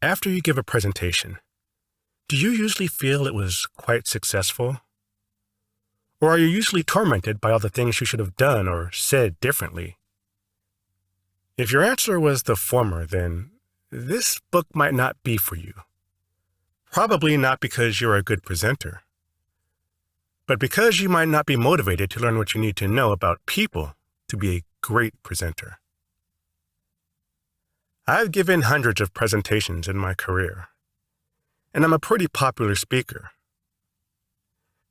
After you give a presentation, do you usually feel it was quite successful? Or are you usually tormented by all the things you should have done or said differently? If your answer was the former, then this book might not be for you. Probably not because you're a good presenter, but because you might not be motivated to learn what you need to know about people to be a great presenter. I've given hundreds of presentations in my career, and I'm a pretty popular speaker.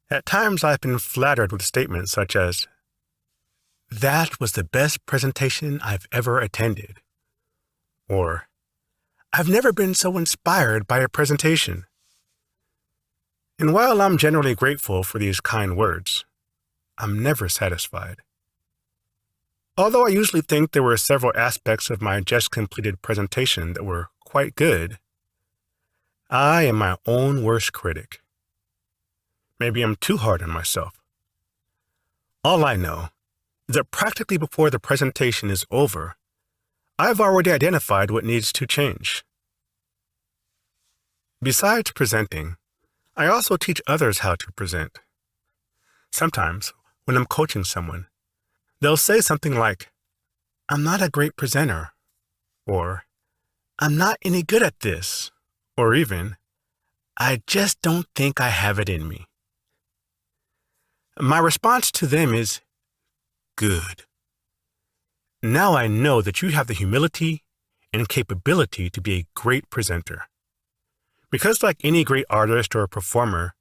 At times I've been flattered with statements such as, "That was the best presentation I've ever attended," or, "I've never been so inspired by a presentation." And while I'm generally grateful for these kind words, I'm never satisfied. Although I usually think there were several aspects of my just completed presentation that were quite good, I am my own worst critic. Maybe I'm too hard on myself. All I know is that practically before the presentation is over, I've already identified what needs to change. Besides presenting, I also teach others how to present. Sometimes, when I'm coaching someone, they'll say something like, "I'm not a great presenter," or "I'm not any good at this," or even, "I just don't think I have it in me." My response to them is, "Good. Now I know that you have the humility and capability to be a great presenter." Because like any great artist or performer,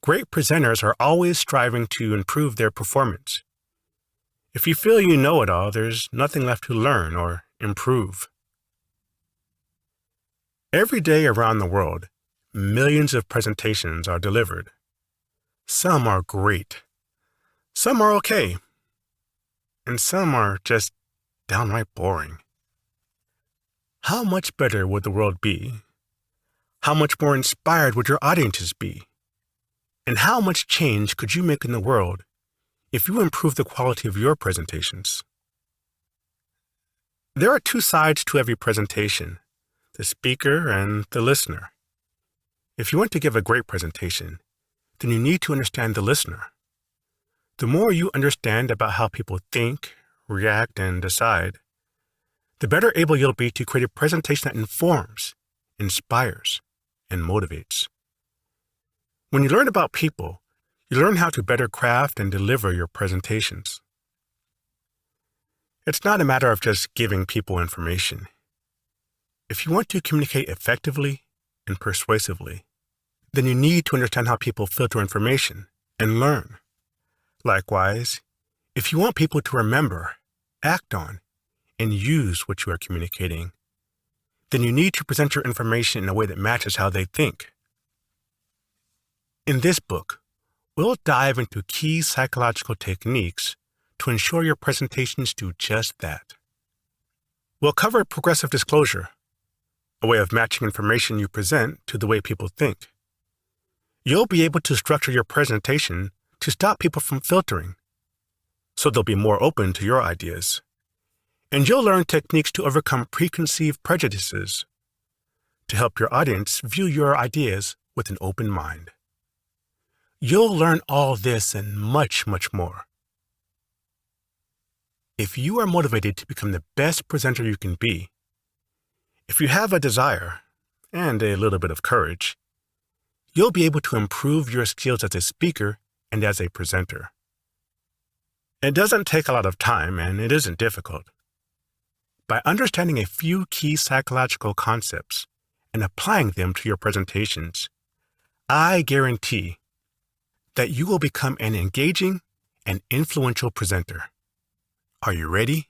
great presenters are always striving to improve their performance. If you feel you know it all, there's nothing left to learn or improve. Every day around the world, millions of presentations are delivered. Some are great. Some are okay. And some are just downright boring. How much better would the world be? How much more inspired would your audiences be? And how much change could you make in the world if you improve the quality of your presentations? There are two sides to every presentation, the speaker and the listener. If you want to give a great presentation, then you need to understand the listener. The more you understand about how people think, react, and decide, the better able you'll be to create a presentation that informs, inspires, and motivates. When you learn about people, you learn how to better craft and deliver your presentations. It's not a matter of just giving people information. If you want to communicate effectively and persuasively, then you need to understand how people filter information and learn. Likewise, if you want people to remember, act on, and use what you are communicating, then you need to present your information in a way that matches how they think. In this book, we'll dive into key psychological techniques to ensure your presentations do just that. We'll cover progressive disclosure, a way of matching information you present to the way people think. You'll be able to structure your presentation to stop people from filtering, so they'll be more open to your ideas. And you'll learn techniques to overcome preconceived prejudices, to help your audience view your ideas with an open mind. You'll learn all this and much, much more. If you are motivated to become the best presenter you can be, if you have a desire and a little bit of courage, you'll be able to improve your skills as a speaker and as a presenter. It doesn't take a lot of time, and it isn't difficult. By understanding a few key psychological concepts and applying them to your presentations, I guarantee that you will become an engaging and influential presenter. Are you ready?